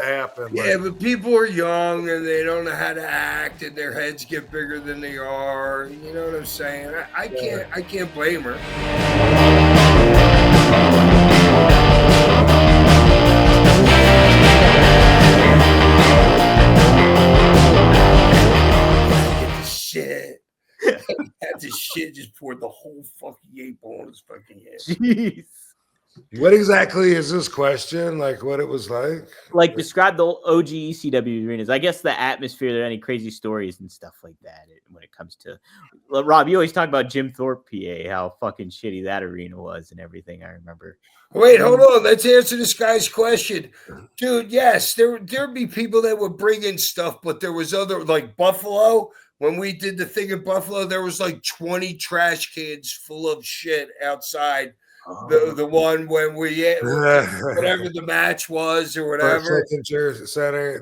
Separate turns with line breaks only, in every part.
that happen?
Yeah, but people are young and they don't know how to act, and their heads get bigger than they are. You know what I'm saying? I can't blame her. Shit. Had this shit just poured the whole fucking 8-ball on his fucking head.
Jeez.
What exactly is this question? Like what it was like?
Like describe the OG ECW arenas. I guess the atmosphere, there are any crazy stories and stuff like that when it comes to Rob, you always talk about Jim Thorpe, PA, how fucking shitty that arena was and everything. I remember.
Wait, hold on. Let's answer this guy's question. Dude, yes, there'd be people that would bring in stuff, but there was other, like Buffalo. When we did the thing in Buffalo, there was like 20 trash cans full of shit outside. The one when we whatever the match was or whatever.
Center.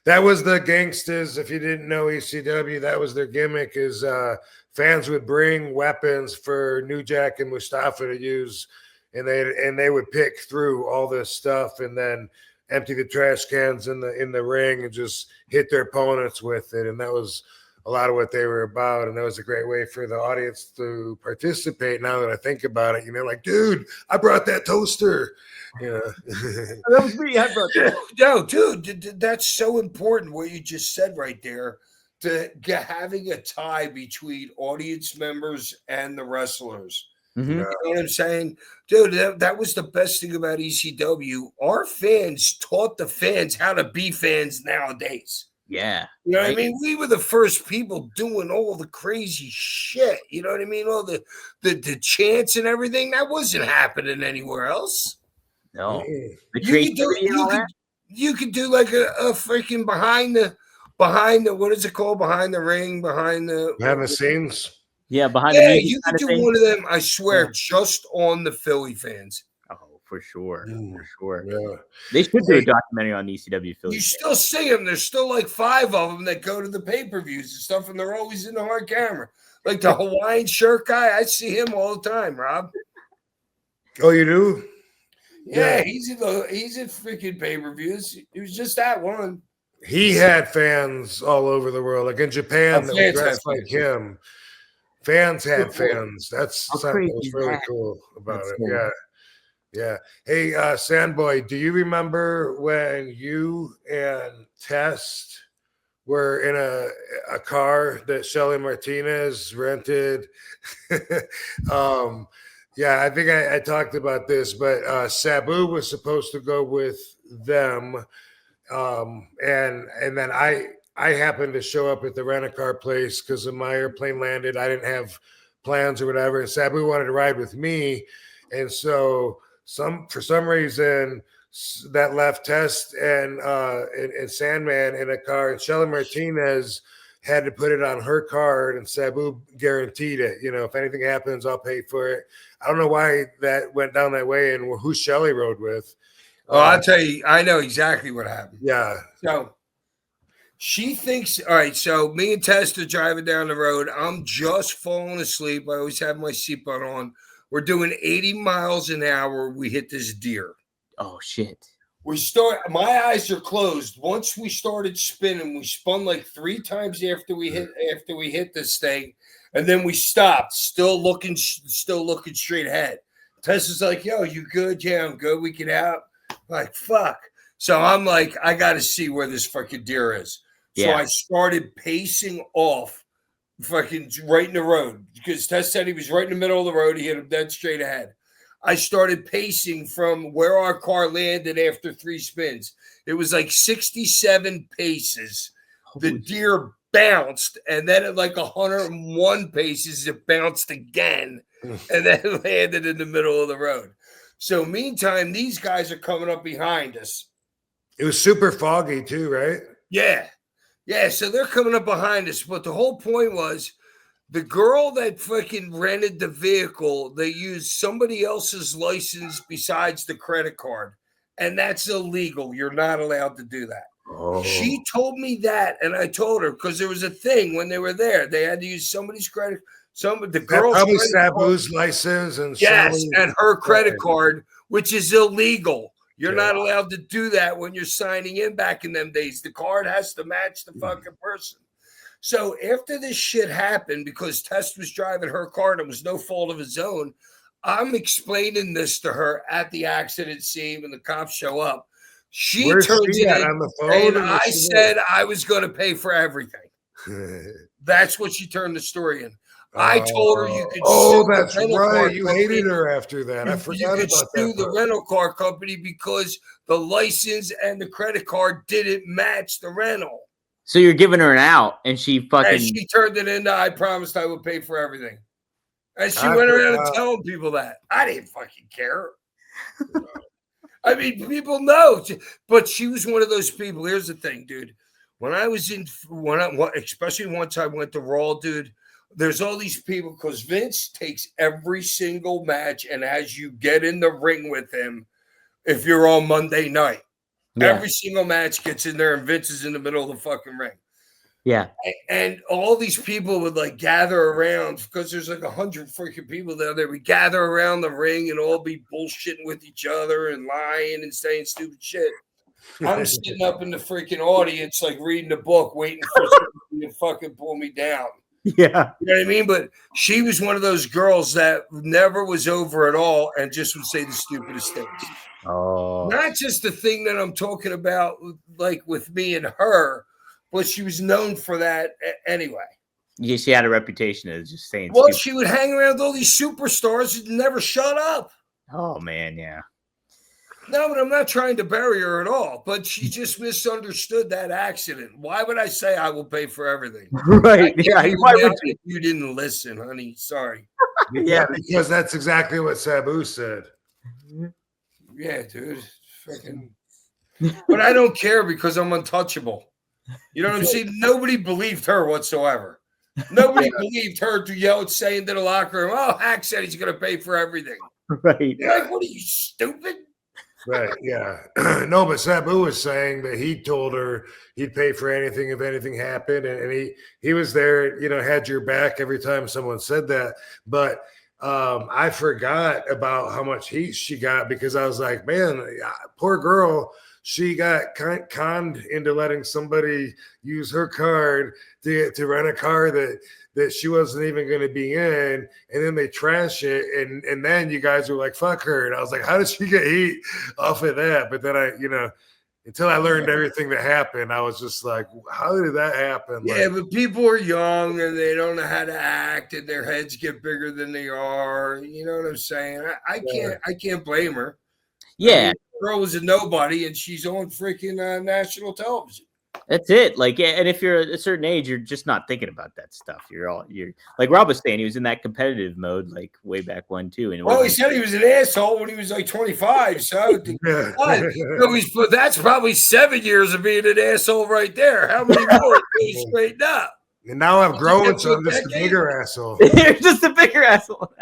That was the Gangsters. If you didn't know ECW, that was their gimmick. Is fans would bring weapons for New Jack and Mustafa to use, and they would pick through all this stuff and then empty the trash cans in the ring and just hit their opponents with it. And that was a lot of what they were about, and that was a great way for the audience to participate. Now that I think about it, like, dude, I brought that toaster.
That was me. I brought that.
No, dude, that's so important what you just said right there. To having a tie between audience members and the wrestlers.
Mm-hmm.
You know what I'm saying? Dude, that was the best thing about ECW. Our fans taught the fans how to be fans nowadays.
Yeah.
You know what I mean? We were the first people doing all the crazy shit. You know what I mean? All the chants and everything. That wasn't happening anywhere else.
No.
You could do like a freaking behind the what is it called? Behind the ring, behind the
scenes.
Yeah, behind the
you could do one of them, I swear, just on the Philly fans.
For sure.
Yeah.
They should do a documentary on ECW Philly.
You still see them. There's still like 5 of them that go to the pay-per-views and stuff, and they're always in the hard camera. Like the Hawaiian shirt guy, I see him all the time, Rob.
Oh, you do?
Yeah. he's in freaking pay-per-views. He was just that one.
He had fans all over the world. Like in Japan, that were dressed like him. Fans had fans. That's something that was really cool about it. Cool. Yeah. Hey, Sandboy, do you remember when you and Test were in a car that Shelly Martinez rented? Yeah, I think I talked about this, but Sabu was supposed to go with them. And then I happened to show up at the rent-a-car place because my airplane landed. I didn't have plans or whatever. And Sabu wanted to ride with me. And so for some reason that left Test and Sandman in a car, and Shelly Martinez had to put it on her card, and Sabu guaranteed it. If anything happens, I'll pay for it. I don't know why that went down that way and who Shelly rode with.
Oh, I'll tell you, I know exactly what happened.
Yeah.
So she thinks, all right, so me and Tess are driving down the road. I'm just falling asleep. I always have my seatbelt on. We're doing 80 miles an hour. We hit this deer.
Oh, shit.
My eyes are closed. Once we started spinning, we spun like 3 times after we hit this thing. And then we stopped, still looking straight ahead. Tess is like, yo, you good? Yeah, I'm good. We get out. Like, fuck. So I'm like, I got to see where this fucking deer is. So I started pacing off fucking right in the road because Tess said he was right in the middle of the road. He hit him dead straight ahead. I started pacing from where our car landed after 3 spins. It was like 67 paces. The deer bounced, and then at like 101 paces, it bounced again, and then landed in the middle of the road. So meantime, these guys are coming up behind us.
It was super foggy too, right?
Yeah. So they're coming up behind us. But the whole point was the girl that fucking rented the vehicle, they used somebody else's license besides the credit card. And that's illegal. You're not allowed to do that.
Oh.
She told me that, and I told her because there was a thing when they were there. They had to use somebody's credit. The girl's
probably Sabu's license and
and her credit card, which is illegal. You're
Okay.
not allowed to do that when you're signing in back in them days. The card has to match the fucking person. So after this shit happened, because Test was driving her car and it was no fault of his own, I'm explaining this to her at the accident scene when the cops show up. She
Where's
turns
she
it
at,
in
on the phone?
and
or was
I
she
said I was going to pay for everything.
there?
That's what she turned the story in. I told her you could
Oh,
sue the
that's
rental car
right. You
company.
hated her after that. I
You
forgot
could
about
sue
that.
the
part.
rental car company because the license and the credit card didn't match the rental.
So you're giving her an out, and she fucking.
And she turned it into, I promised I would pay for everything. And she
I
went around and
forgot.
telling people that. I didn't fucking care. I mean, people know. But she was one of those people. Here's the thing, dude. When I was especially once I went to Raw, dude, there's all these people because Vince takes every single match and has you get in the ring with him if you're on Monday night.
Yeah.
Every single match gets in there and Vince is in the middle of the fucking ring.
Yeah.
And all these people would like gather around because there's like 100 freaking people down there. We gather around the ring and all be bullshitting with each other and lying and saying stupid shit. I'm sitting up in the freaking audience, like reading the book, waiting for somebody to fucking pull me down.
Yeah.
You know what I mean? But she was one of those girls that never was over at all and just would say the stupidest things.
Oh.
Not just the thing that I'm talking about, like with me and her, but she was known for that anyway.
Yeah, she had a reputation of just saying.
Well,
stupid.
she would hang around with all these superstars and never shut up.
Oh man, yeah.
No, but I'm not trying to bury her at all. But she just misunderstood that accident. Why would I say I will pay for everything?
Right. Yeah.
Why would you didn't listen, honey? Sorry.
Yeah.
Because that's exactly what Sabu said.
Yeah, dude. Fucking. But I don't care because I'm untouchable. You know what I'm saying? Nobody believed her whatsoever. Nobody believed her to yell and say into the locker room, "Oh, Hack said he's going to pay for everything."
Right.
You're like, what are you, stupid?
Right. Yeah. No, but Sabu was saying that he told her he'd pay for anything if anything happened, and he was there, had your back every time someone said that. But I forgot about how much heat she got because I was like, man, poor girl. She got conned into letting somebody use her card to rent a car that she wasn't even going to be in, and then they trash it, and then you guys were like, fuck her. And I was like, how did she get heat off of that? But then until I learned everything that happened, I was just like, how did that happen?
Yeah, but people are young and they don't know how to act and their heads get bigger than they are. You know what I'm saying? I can't blame her.
Yeah.
I mean, the girl was a nobody and she's on freaking national television.
That's it. Like, and if you're a certain age, you're just not thinking about that stuff. You're like Rob was saying, he was in that competitive mode, like way back when too. And
he said he was an asshole when he was like 25. So that's probably 7 years of being an asshole right there. How many more to straighten up?
And now I'm growing, so I'm just a bigger asshole.
You're just a bigger asshole.